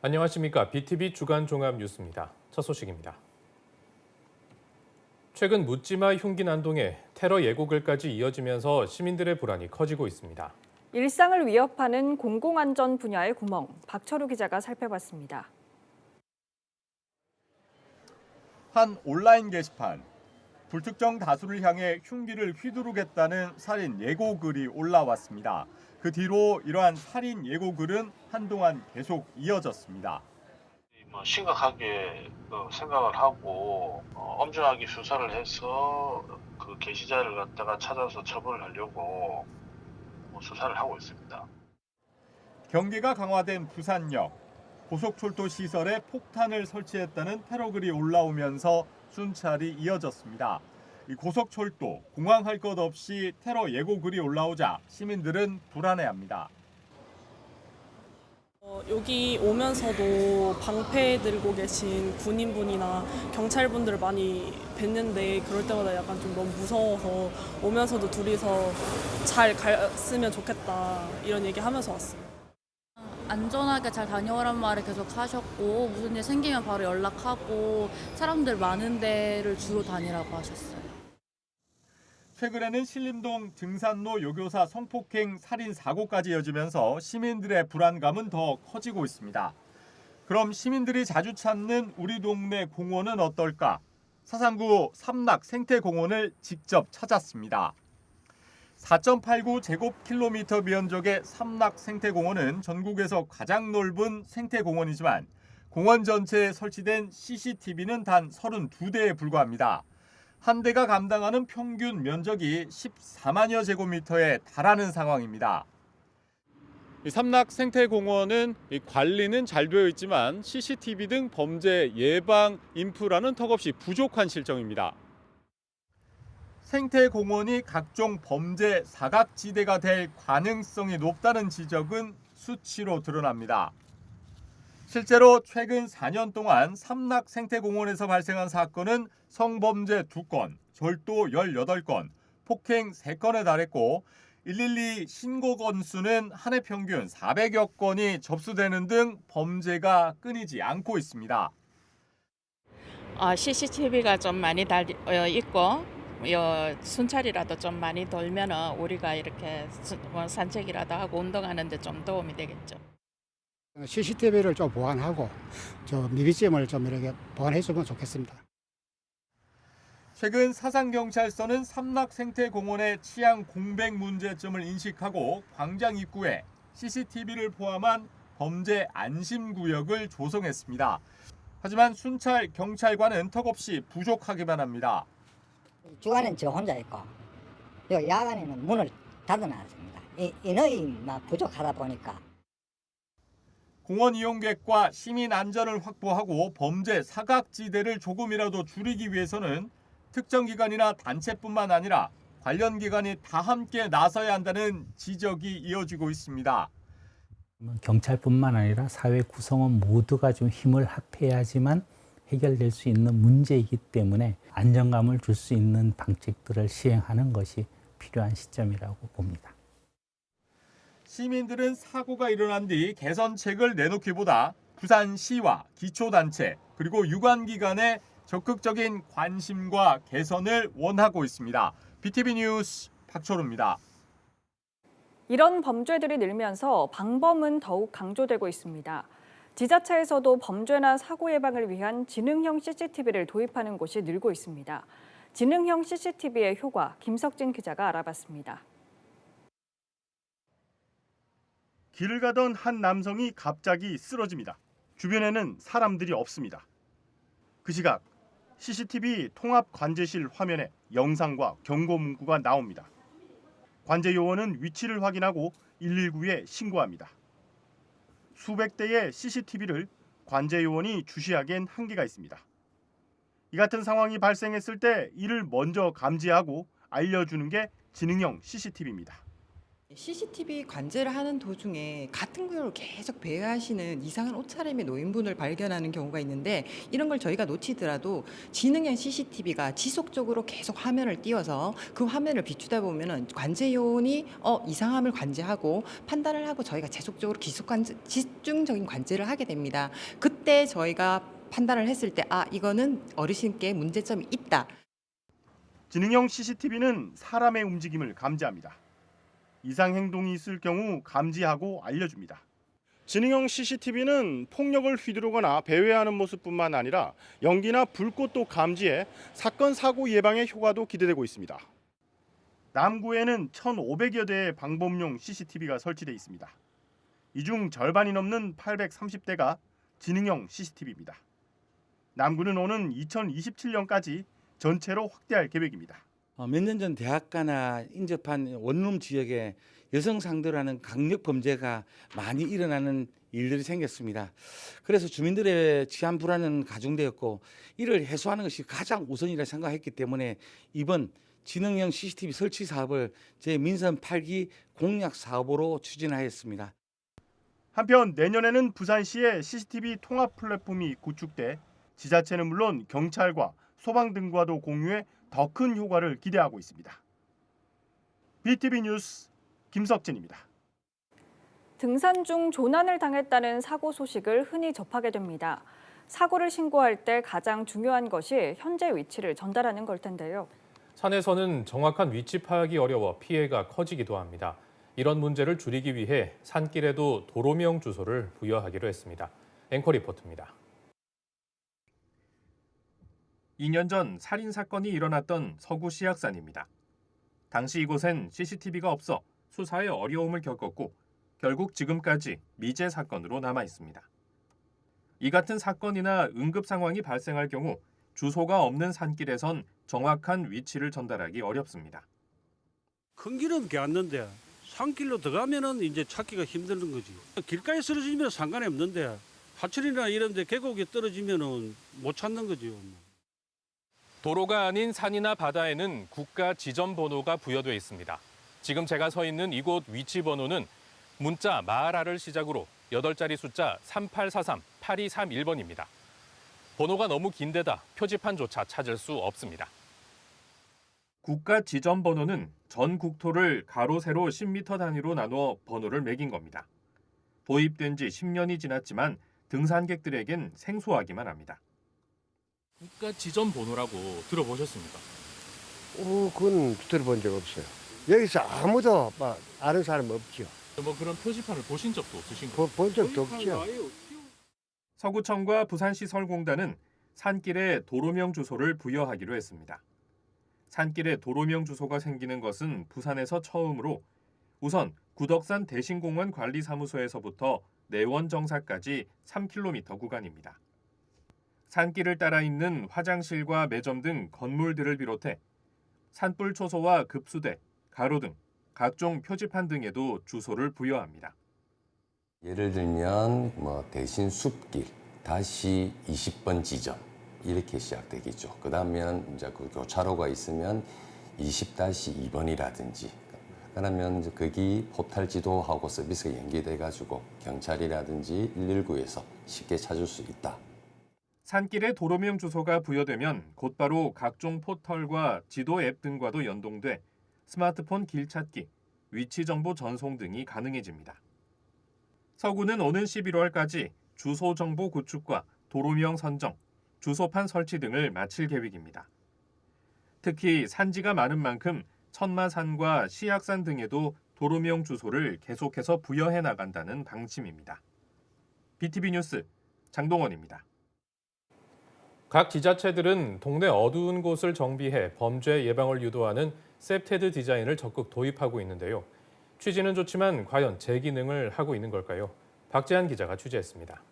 안녕하십니까. BTV 주간 종합 뉴스입니다. 첫 소식입니다. 최근 묻지마 흉기 난동에 테러 예고글까지 이어지면서 시민들의 불안이 커지고 있습니다. 일상을 위협하는 공공안전 분야의 구멍, 박철우 기자가 살펴봤습니다. 한 온라인 게시판. 불특정 다수를 향해 흉기를 휘두르겠다는 살인 예고글이 올라왔습니다. 그 뒤로 이러한 살인 예고글은 한동안 계속 이어졌습니다. 심각하게 생각을 하고 엄중하게 수사를 해서 그 게시자를 갖다가 찾아서 처벌을 하려고 수사를 하고 있습니다. 경계가 강화된 부산역. 고속철도 시설에 폭탄을 설치했다는 테러글이 올라오면서 순찰이 이어졌습니다. 이 고속철도, 공항 할 것 없이 테러 예고글이 올라오자 시민들은 불안해합니다. 여기 오면서도 방패 들고 계신 군인분이나 경찰분들을 많이 뵀는데 그럴 때마다 약간 좀 너무 무서워서 오면서도 둘이서 잘 갔으면 좋겠다 이런 얘기 하면서 왔어요. 안전하게 잘 다녀오란 말을 계속 하셨고 무슨 일 생기면 바로 연락하고 사람들 많은 데를 주로 다니라고 하셨어요. 최근에는 신림동 증산로 요교사 성폭행 살인 사고까지 이어지면서 시민들의 불안감은 더 커지고 있습니다. 그럼 시민들이 자주 찾는 우리 동네 공원은 어떨까? 사상구 삼락 생태공원을 직접 찾았습니다. 4.89 제곱킬로미터 면적의 삼락 생태공원은 전국에서 가장 넓은 생태공원이지만 공원 전체에 설치된 CCTV는 단 32대에 불과합니다. 한 대가 감당하는 평균 면적이 14만여 제곱미터에 달하는 상황입니다. 이 삼락 생태공원은 관리는 잘 되어 있지만 CCTV 등 범죄 예방 인프라는 턱없이 부족한 실정입니다. 생태공원이 각종 범죄 사각지대가 될 가능성이 높다는 지적은 수치로 드러납니다. 실제로 최근 4년 동안 삼락 생태공원에서 발생한 사건은 성범죄 2건, 절도 18건, 폭행 3건에 달했고 112 신고 건수는 한 해 평균 400여 건이 접수되는 등 범죄가 끊이지 않고 있습니다. CCTV가 좀 많이 있고 순찰이라도 좀 많이 돌면은 우리가 이렇게 산책이라도 하고 운동하는데 좀 도움이 되겠죠. CCTV를 좀 보완하고 미비점을 좀 이렇게 보완해주면 좋겠습니다. 최근 사상경찰서는 삼락 생태공원의 치안 공백 문제점을 인식하고 광장 입구에 CCTV를 포함한 범죄 안심구역을 조성했습니다. 하지만 순찰 경찰관은 턱없이 부족하기만 합니다. 주간엔 저 혼자 있고 야간에는 문을 닫아놨습니다. 인원이 부족하다 보니까. 공원 이용객과 시민 안전을 확보하고 범죄 사각지대를 조금이라도 줄이기 위해서는 특정 기관이나 단체뿐만 아니라 관련 기관이 다 함께 나서야 한다는 지적이 이어지고 있습니다. 경찰뿐만 아니라 사회 구성원 모두가 좀 힘을 합해야지만 해결될 수 있는 문제이기 때문에 안정감을 줄 수 있는 방책들을 시행하는 것이 필요한 시점이라고 봅니다. 시민들은 사고가 일어난 뒤 개선책을 내놓기보다 부산시와 기초단체 그리고 유관기관의 적극적인 관심과 개선을 원하고 있습니다. BTV 뉴스 박철우입니다. 이런 범죄들이 늘면서 방범은 더욱 강조되고 있습니다. 지자체에서도 범죄나 사고 예방을 위한 지능형 CCTV를 도입하는 곳이 늘고 있습니다. 지능형 CCTV의 효과, 김석진 기자가 알아봤습니다. 길을 가던 한 남성이 갑자기 쓰러집니다. 주변에는 사람들이 없습니다. 그 시각 CCTV 통합 관제실 화면에 영상과 경고 문구가 나옵니다. 관제 요원은 위치를 확인하고 119에 신고합니다. 수백 대의 CCTV를 관제 요원이 주시하기엔 한계가 있습니다. 이 같은 상황이 발생했을 때 이를 먼저 감지하고 알려주는 게 지능형 CCTV입니다. CCTV 관제를 하는 도중에 같은 구역을 계속 배회하시는 이상한 옷차림의 노인분을 발견하는 경우가 있는데, 이런 걸 저희가 놓치더라도 지능형 CCTV가 지속적으로 계속 화면을 띄워서 그 화면을 비추다 보면은 관제 요원이 이상함을 관제하고 판단을 하고 저희가 계속적으로 집중적인 관제를 하게 됩니다. 그때 저희가 판단을 했을 때 이거는 어르신께 문제점이 있다. 지능형 CCTV는 사람의 움직임을 감지합니다. 이상 행동이 있을 경우 감지하고 알려줍니다. 지능형 CCTV는 폭력을 휘두르거나 배회하는 모습뿐만 아니라 연기나 불꽃도 감지해 사건 사고 예방의 효과도 기대되고 있습니다. 남구에는 1,500여 대의 방범용 CCTV가 설치돼 있습니다. 이 중 절반이 넘는 830대가 지능형 CCTV입니다. 남구는 오는 2027년까지 전체로 확대할 계획입니다. 몇 년 전 대학가나 인접한 원룸 지역에 여성 상대로 하는 강력 범죄가 많이 일어나는 일들이 생겼습니다. 그래서 주민들의 치안 불안은 가중되었고, 이를 해소하는 것이 가장 우선이라 생각했기 때문에 이번 지능형 CCTV 설치 사업을 제 민선 8기 공약 사업으로 추진하였습니다. 한편 내년에는 부산시에 CCTV 통합 플랫폼이 구축돼 지자체는 물론 경찰과 소방 등과도 공유해 더 큰 효과를 기대하고 있습니다. BTV 뉴스 김석진입니다. 등산 중 조난을 당했다는 사고 소식을 흔히 접하게 됩니다. 사고를 신고할 때 가장 중요한 것이 현재 위치를 전달하는 걸 텐데요. 산에서는 정확한 위치 파악이 어려워 피해가 커지기도 합니다. 이런 문제를 줄이기 위해 산길에도 도로명 주소를 부여하기로 했습니다. 앵커 리포트입니다. 2년 전 살인 사건이 일어났던 서구 시악산입니다. 당시 이곳엔 CCTV가 없어 수사에 어려움을 겪었고 결국 지금까지 미제 사건으로 남아 있습니다. 이 같은 사건이나 응급 상황이 발생할 경우 주소가 없는 산길에선 정확한 위치를 전달하기 어렵습니다. 큰 길은 괜찮는데 산길로 들어가면은 이제 찾기가 힘든 거지. 길가에 쓰러지면 상관이 없는데 하천이나 이런 데 계곡에 떨어지면은 못 찾는 거죠. 도로가 아닌 산이나 바다에는 국가 지점 번호가 부여돼 있습니다. 지금 제가 서 있는 이곳 위치 번호는 문자 마라를 시작으로 8자리 숫자 3843-8231번입니다. 번호가 너무 긴데다 표지판조차 찾을 수 없습니다. 국가 지점 번호는 전 국토를 가로 세로 10m 단위로 나누어 번호를 매긴 겁니다. 도입된 지 10년이 지났지만 등산객들에겐 생소하기만 합니다. 국가 지점 번호라고 들어보셨습니까? 그건 들어본 적 없어요. 여기서 아무도 아는 사람 없죠. 그런 표지판을 보신 적도 없으신 거예요? 본 적도 없죠. 서구청과 부산시설공단은 산길에 도로명 주소를 부여하기로 했습니다. 산길에 도로명 주소가 생기는 것은 부산에서 처음으로 우선 구덕산 대신공원 관리사무소에서부터 내원정사까지 3km 구간입니다. 산길을 따라 있는 화장실과 매점 등 건물들을 비롯해 산불 초소와 급수대, 가로등, 각종 표지판 등에도 주소를 부여합니다. 예를 들면 대신 숲길, 다시 20번 지점 이렇게 시작되겠죠. 그다음에는 이제 그 교차로가 있으면 20-2번이라든지 그러면 이제 거기 포탈 지도하고 서비스가 연계돼 가지고 경찰이라든지 119에서 쉽게 찾을 수 있다. 산길에 도로명 주소가 부여되면 곧바로 각종 포털과 지도 앱 등과도 연동돼 스마트폰 길 찾기, 위치 정보 전송 등이 가능해집니다. 서구는 오는 11월까지 주소 정보 구축과 도로명 선정, 주소판 설치 등을 마칠 계획입니다. 특히 산지가 많은 만큼 천마산과 시악산 등에도 도로명 주소를 계속해서 부여해 나간다는 방침입니다. BTV 뉴스 장동원입니다. 각 지자체들은 동네 어두운 곳을 정비해 범죄 예방을 유도하는 셉테드 디자인을 적극 도입하고 있는데요. 취지는 좋지만 과연 제 기능을 하고 있는 걸까요? 박재한 기자가 취재했습니다.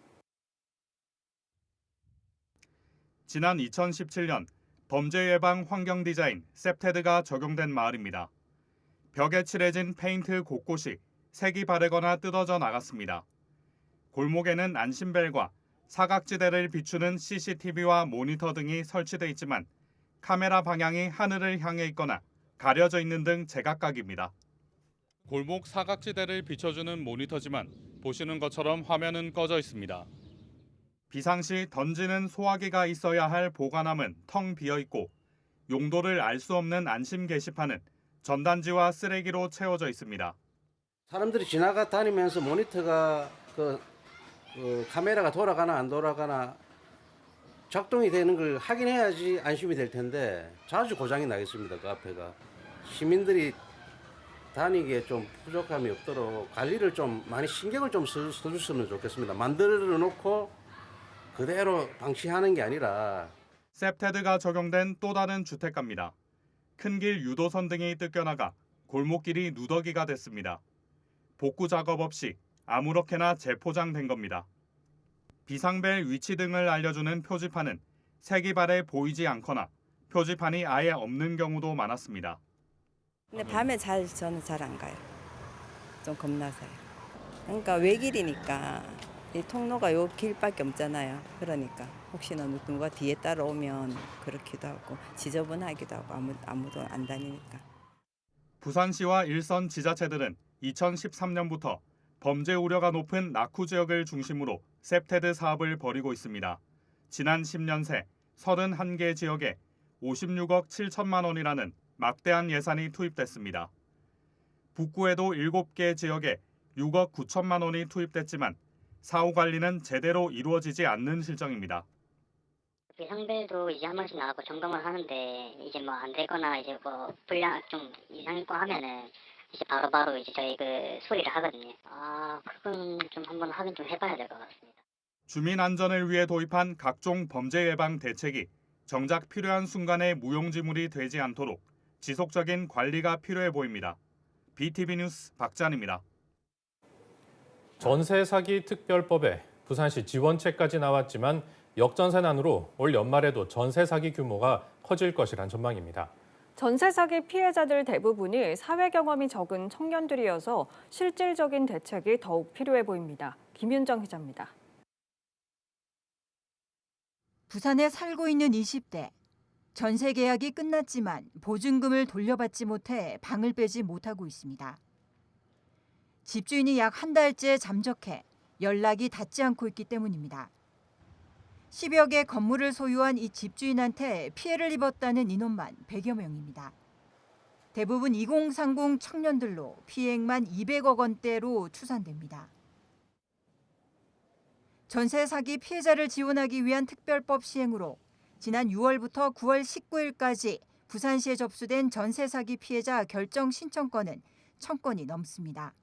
지난 2017년 범죄 예방 환경 디자인 셉테드가 적용된 마을입니다. 벽에 칠해진 페인트 곳곳이 색이 바르거나 뜯어져 나갔습니다. 골목에는 안심벨과 사각지대를 비추는 CCTV와 모니터 등이 설치돼 있지만 카메라 방향이 하늘을 향해 있거나 가려져 있는 등 제각각입니다. 골목 사각지대를 비춰주는 모니터지만 보시는 것처럼 화면은 꺼져 있습니다. 비상시 던지는 소화기가 있어야 할 보관함은 텅 비어 있고 용도를 알 수 없는 안심 게시판은 전단지와 쓰레기로 채워져 있습니다. 사람들이 지나가 다니면서 모니터가 카메라가 돌아가나 안 돌아가나 작동이 되는 걸 확인해야지 안심이 될 텐데 자주 고장이 나겠습니다. 그 앞에가. 시민들이 다니기에 좀 부족함이 없도록 관리를 좀 많이 신경을 좀 써줬으면 좋겠습니다. 만들어 놓고 그대로 방치하는 게 아니라. 셉테드가 적용된 또 다른 주택가입니다. 큰 길 유도선 등이 뜯겨나가 골목길이 누더기가 됐습니다. 복구 작업 없이 아무렇게나 재포장된 겁니다. 비상벨 위치 등을 알려주는 표지판은 색이발에 보이지 않거나 표지판이 아예 없는 경우도 많았습니다. 근데 밤에 저는 잘 안 가요. 좀 겁나서요. 그러니까 외길이니까 이 통로가 요 길밖에 없잖아요. 그러니까 혹시나 누가 뒤에 따라오면 그렇기도 하고 지저분하기도 하고 아무도 안 다니니까. 부산시와 일선 지자체들은 2013년부터 범죄 우려가 높은 낙후 지역을 중심으로 셉테드 사업을 벌이고 있습니다. 지난 10년 새 31개 지역에 56억 7천만 원이라는 막대한 예산이 투입됐습니다. 북구에도 7개 지역에 6억 9천만 원이 투입됐지만 사후 관리는 제대로 이루어지지 않는 실정입니다. 비상벨도 이제 한 번씩 나가고 점검을 하는데 이제 뭐 안 되거나 이제 뭐 불량 좀 이상 있고 하면은 이제 바로 이제 저희 수리를 하거든요. 그건 좀 한번 확인 좀 해봐야 될 것 같습니다. 주민 안전을 위해 도입한 각종 범죄 예방 대책이 정작 필요한 순간에 무용지물이 되지 않도록 지속적인 관리가 필요해 보입니다. BTV 뉴스 박찬입니다. 전세 사기 특별법에 부산시 지원책까지 나왔지만 역전세난으로 올 연말에도 전세 사기 규모가 커질 것이란 전망입니다. 전세 사기 피해자들 대부분이 사회 경험이 적은 청년들이어서 실질적인 대책이 더욱 필요해 보입니다. 김윤정 기자입니다. 부산에 살고 있는 20대. 전세 계약이 끝났지만 보증금을 돌려받지 못해 방을 빼지 못하고 있습니다. 집주인이 약 한 달째 잠적해 연락이 닿지 않고 있기 때문입니다. 10여 개 건물을 소유한 이 집주인한테 피해를 입었다는 인원만 100여 명입니다. 대부분 2030 청년들로 피해액만 200억 원대로 추산됩니다. 전세 사기 피해자를 지원하기 위한 특별법 시행으로 지난 6월부터 9월 19일까지 부산시에 접수된 전세 사기 피해자 결정 신청건은 1,000건이 넘습니다.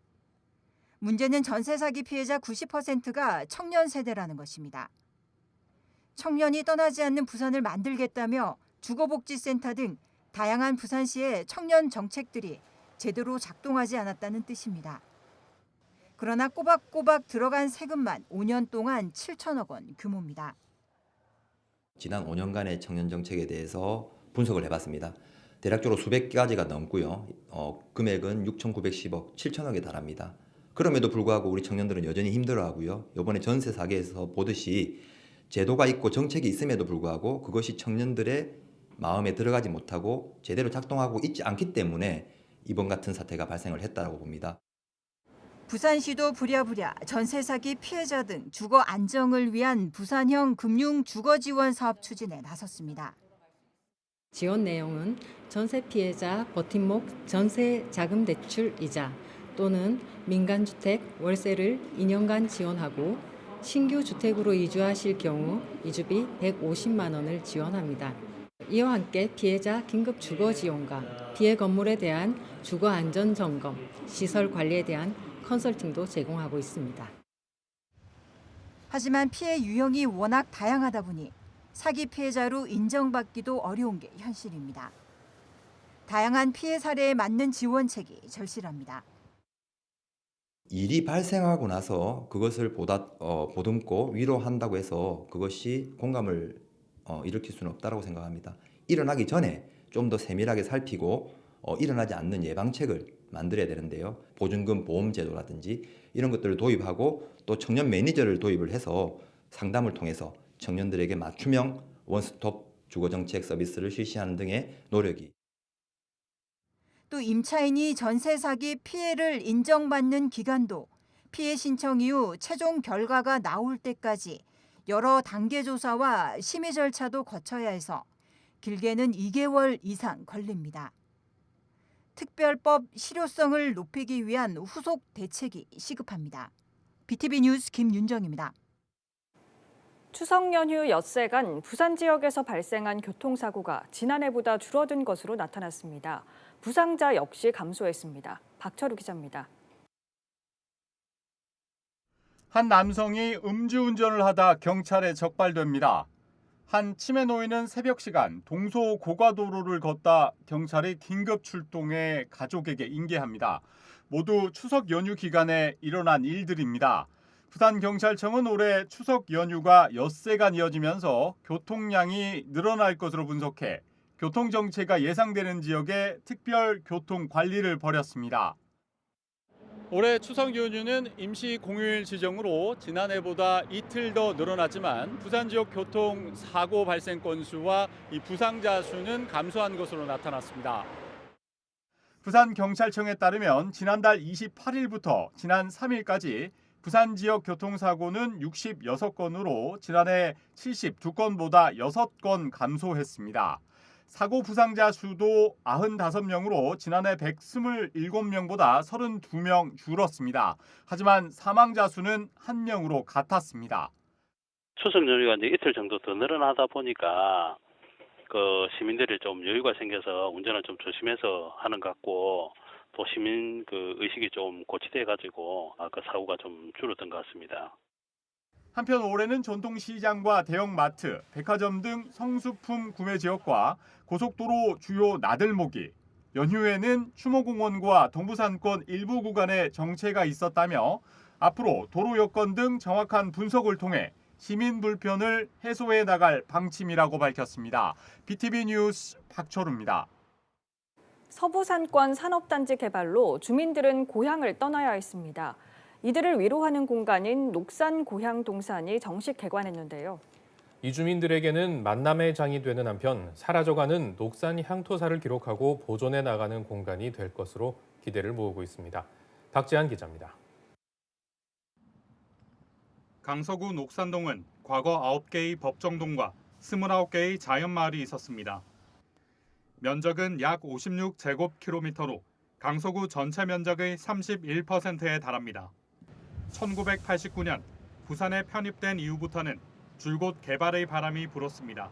문제는 전세 사기 피해자 90%가 청년 세대라는 것입니다. 청년이 떠나지 않는 부산을 만들겠다며 주거복지센터 등 다양한 부산시의 청년 정책들이 제대로 작동하지 않았다는 뜻입니다. 그러나 꼬박꼬박 들어간 세금만 5년 동안 7천억 원 규모입니다. 지난 5년간의 청년 정책에 대해서 분석을 해봤습니다. 대략적으로 수백 가지가 넘고요. 금액은 6,910억, 7천억에 달합니다. 그럼에도 불구하고 우리 청년들은 여전히 힘들어하고요. 이번에 전세 사기에서 보듯이 제도가 있고 정책이 있음에도 불구하고 그것이 청년들의 마음에 들어가지 못하고 제대로 작동하고 있지 않기 때문에 이번 같은 사태가 발생을 했다고 봅니다. 부산시도 부랴부랴 전세 사기 피해자 등 주거 안정을 위한 부산형 금융 주거 지원 사업 추진에 나섰습니다. 지원 내용은 전세 피해자 버팀목 전세 자금 대출 이자 또는 민간주택 월세를 2년간 지원하고 신규 주택으로 이주하실 경우 이주비 150만 원을 지원합니다. 이와 함께 피해자 긴급 주거 지원과 피해 건물에 대한 주거 안전 점검, 시설 관리에 대한 컨설팅도 제공하고 있습니다. 하지만 피해 유형이 워낙 다양하다 보니 사기 피해자로 인정받기도 어려운 게 현실입니다. 다양한 피해 사례에 맞는 지원책이 절실합니다. 일이 발생하고 나서 그것을 보듬고 위로한다고 해서 그것이 공감을 일으킬 수는 없다고 생각합니다. 일어나기 전에 좀 더 세밀하게 살피고 일어나지 않는 예방책을 만들어야 되는데요. 보증금 보험제도라든지 이런 것들을 도입하고 또 청년 매니저를 도입을 해서 상담을 통해서 청년들에게 맞춤형 원스톱 주거정책 서비스를 실시하는 등의 노력이. 또 임차인이 전세 사기 피해를 인정받는 기간도 피해 신청 이후 최종 결과가 나올 때까지 여러 단계 조사와 심의 절차도 거쳐야 해서 길게는 2개월 이상 걸립니다. 특별법 실효성을 높이기 위한 후속 대책이 시급합니다. BTV 뉴스 김윤정입니다. 추석 연휴 엿새간 부산 지역에서 발생한 교통사고가 지난해보다 줄어든 것으로 나타났습니다. 부상자 역시 감소했습니다. 박철우 기자입니다. 한 남성이 음주운전을 하다 경찰에 적발됩니다. 한 치매 노인은 새벽 시간 동서 고가도로를 걷다 경찰이 긴급 출동해 가족에게 인계합니다. 모두 추석 연휴 기간에 일어난 일들입니다. 부산경찰청은 올해 추석 연휴가 엿새간 이어지면서 교통량이 늘어날 것으로 분석해 교통정체가 예상되는 지역에 특별 교통관리를 벌였습니다. 올해 추석 연휴는 임시 공휴일 지정으로 지난해보다 이틀 더 늘어났지만 부산 지역 교통사고 발생 건수와 이 부상자 수는 감소한 것으로 나타났습니다. 부산경찰청에 따르면 지난달 28일부터 지난 3일까지 부산 지역 교통사고는 66건으로 지난해 72건보다 6건 감소했습니다. 사고 부상자 수도 95명으로 지난해 127명보다 32명 줄었습니다. 하지만 사망자 수는 1명으로 같았습니다. 추석 연휴가 이제 이틀 정도 더 늘어나다 보니까 시민들이 좀 여유가 생겨서 운전을 좀 조심해서 하는 것 같고 또 시민 의식이 좀 고취돼 가지고 사고가 좀 줄어든 것 같습니다. 한편 올해는 전통시장과 대형마트, 백화점 등 성수품 구매 지역과 고속도로 주요 나들목이, 연휴에는 추모공원과 동부산권 일부 구간에 정체가 있었다며 앞으로 도로 여건 등 정확한 분석을 통해 시민 불편을 해소해 나갈 방침이라고 밝혔습니다. BTV 뉴스 박철우입니다. 서부산권 산업단지 개발로 주민들은 고향을 떠나야 했습니다. 이들을 위로하는 공간인 녹산 고향동산이 정식 개관했는데요. 이 주민들에게는 만남의 장이 되는 한편 사라져가는 녹산 향토사를 기록하고 보존해 나가는 공간이 될 것으로 기대를 모으고 있습니다. 박재한 기자입니다. 강서구 녹산동은 과거 9개의 법정동과 29개의 자연마을이 있었습니다. 면적은 약 56제곱킬로미터로 강서구 전체 면적의 31%에 달합니다. 1989년 부산에 편입된 이후부터는 줄곧 개발의 바람이 불었습니다.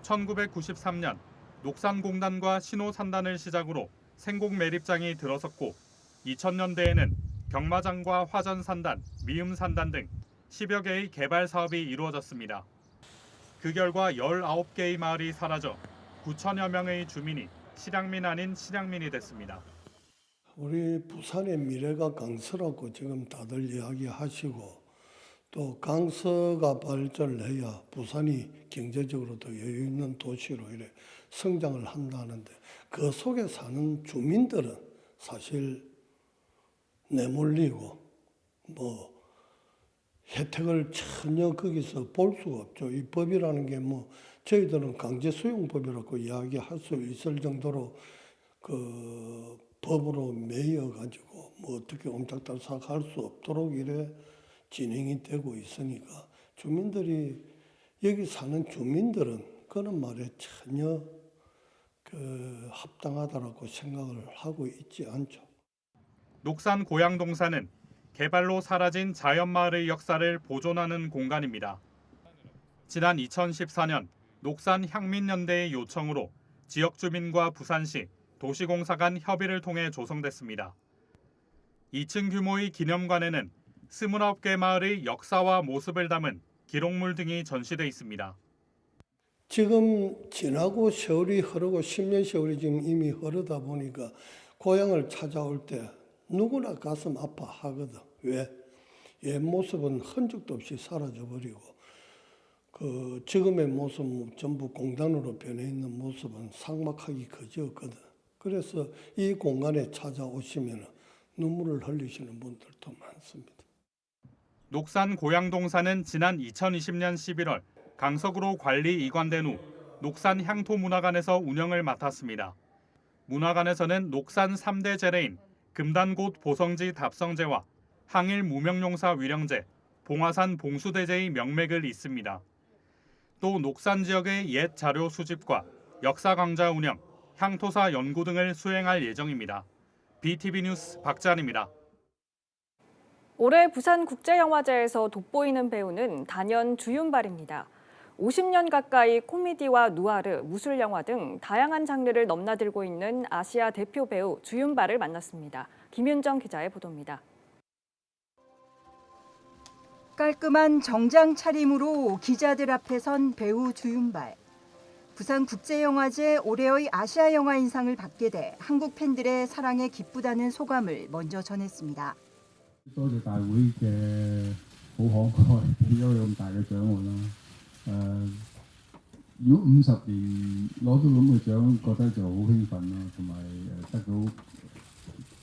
1993년 녹산공단과 신호산단을 시작으로 생곡 매립장이 들어섰고 2000년대에는 경마장과 화전산단, 미음산단 등 10여 개의 개발 사업이 이루어졌습니다. 그 결과 19개의 마을이 사라져 9천여 명의 주민이 실향민 아닌 실향민이 됐습니다. 우리 부산의 미래가 강서라고 지금 다들 이야기하시고 또 강서가 발전해야 부산이 경제적으로 더 여유 있는 도시로 이래 성장을 한다는데 그 속에 사는 주민들은 사실 내몰리고 혜택을 전혀 거기서 볼 수가 없죠. 이 법이라는 게 저희들은 강제 수용법이라고 이야기할 수 있을 정도로 법으로 매여 가지고 어떻게 옴짝달싹 할 수 없도록 이래 진행이 되고 있으니까 주민들이 여기 사는 주민들은 그런 말에 전혀 합당하다라고 생각을 하고 있지 않죠. 녹산 고향동산은 개발로 사라진 자연마을의 역사를 보존하는 공간입니다. 지난 2014년 녹산 향민연대의 요청으로 지역 주민과 부산시, 도시공사 간 협의를 통해 조성됐습니다. 2층 규모의 기념관에는 29개 마을의 역사와 모습을 담은 기록물 등이 전시돼 있습니다. 지금 지나고 세월이 흐르고 10년 세월이 지금 이미 흐르다 보니까 고향을 찾아올 때 누구나 가슴 아파하거든. 왜? 옛 모습은 흔적도 없이 사라져버리고 지금의 모습 전부 공단으로 변해 있는 모습은 삭막하기 그지없거든. 그래서 이 공간에 찾아오시면 눈물을 흘리시는 분들도 많습니다. 녹산 고향동산은 지난 2020년 11월 강서구로 관리 이관된 후 녹산 향토문화관에서 운영을 맡았습니다. 문화관에서는 녹산 3대 재래인 금단곶 보성지 답성제와 항일 무명용사 위령제, 봉화산 봉수대제의 명맥을 잇습니다. 또 녹산 지역의 옛 자료 수집과 역사 강좌 운영, 향토사 연구 등을 수행할 예정입니다. BTV 뉴스 박재환입니다. 올해 부산국제영화제에서 돋보이는 배우는 단연 주윤발입니다. 50년 가까이 코미디와 누아르, 무술영화 등 다양한 장르를 넘나들고 있는 아시아 대표 배우 주윤발을 만났습니다. 김윤정 기자의 보도입니다. 깔끔한 정장 차림으로 기자들 앞에 선 배우 주윤발. 부산국제영화제 올해의 아시아 영화인상을 받게 돼 한국 팬들의 사랑에 기쁘다는 소감을 먼저 전했습니다. 多謝大會嘅好慷慨，俾咗咁大嘅獎我啦。如果50年攞到咁嘅獎，覺得就好興奮啦，同埋得到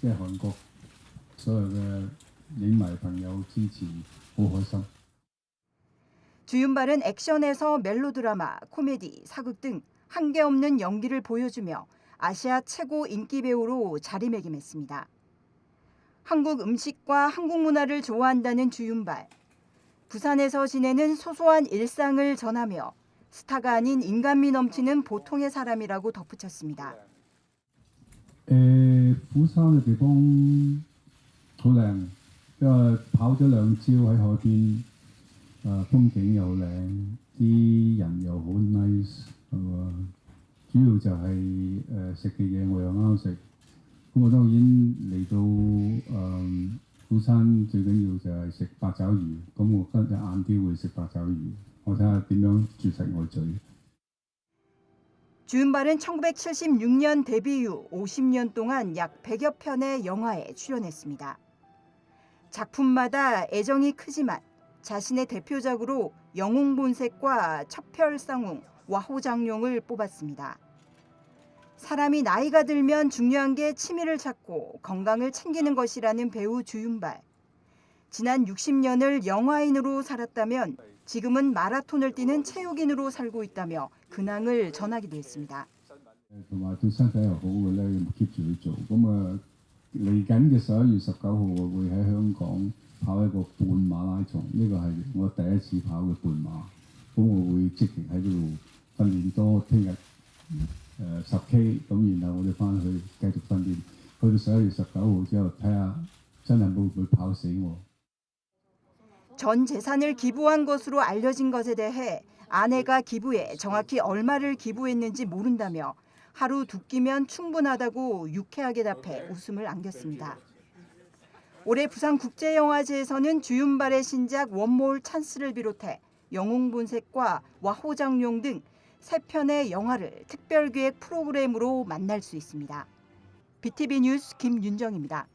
即係韓國所有嘅影迷朋友支持，好開心。 주윤발은 액션에서 멜로드라마, 코미디, 사극 등 한계없는 연기를 보여주며 아시아 최고 인기 배우로 자리매김했습니다. 한국 음식과 한국 문화를 좋아한다는 주윤발. 부산에서 지내는 소소한 일상을 전하며 스타가 아닌 인간미 넘치는 보통의 사람이라고 덧붙였습니다. 釜山嘅地方好靚，因為跑咗2朝喺海邊，風景又靚，啲人又好 nice， 主要就係食嘅嘢我又啱食。 咁我當然嚟到釜山最緊要就係食八爪魚，咁我今日晏啲會食八爪魚，我睇下點樣絕食我嘴。 주윤발은 1976년 데뷔 이후 50년 동안 약 100여 편의 영화에 출연했습니다. 작품마다 애정이 크지만 자신의 대표작으로 영웅본색과 첩별쌍웅, 와호장룡을 뽑았습니다. 사람이 나이가 들면 중요한 게 취미를 찾고 건강을 챙기는 것이라는 배우 주윤발. 지난 60년을 영화인으로 살았다면 지금은 마라톤을 뛰는 체육인으로 살고 있다며 근황을 전하기도 했습니다. 同埋對身體又好嘅咧，keep 住去做。咁嚟緊嘅11月19號，我會喺香港跑一個半馬拉松，呢個係我第一次跑嘅半馬。咁我會積極喺嗰度訓練多，聽日10K， 咁然後我哋翻去繼續訓練，去到11月19號之後，睇下真係會唔會跑死我。 전 재산을 기부한 것으로 알려진 것에 대해 아내가 기부에 정확히 얼마를 기부했는지 모른다며 하루 2끼면 충분하다고 유쾌하게 답해 웃음을 안겼습니다. 올해 부산국제영화제에서는 주윤발의 신작 원몰 찬스를 비롯해 영웅본색과 와호장룡 등 3편의 영화를 특별기획 프로그램으로 만날 수 있습니다. BTV 뉴스 김윤정입니다.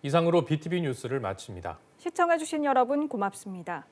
이상으로 BTV 뉴스를 마칩니다. 시청해주신 여러분 고맙습니다.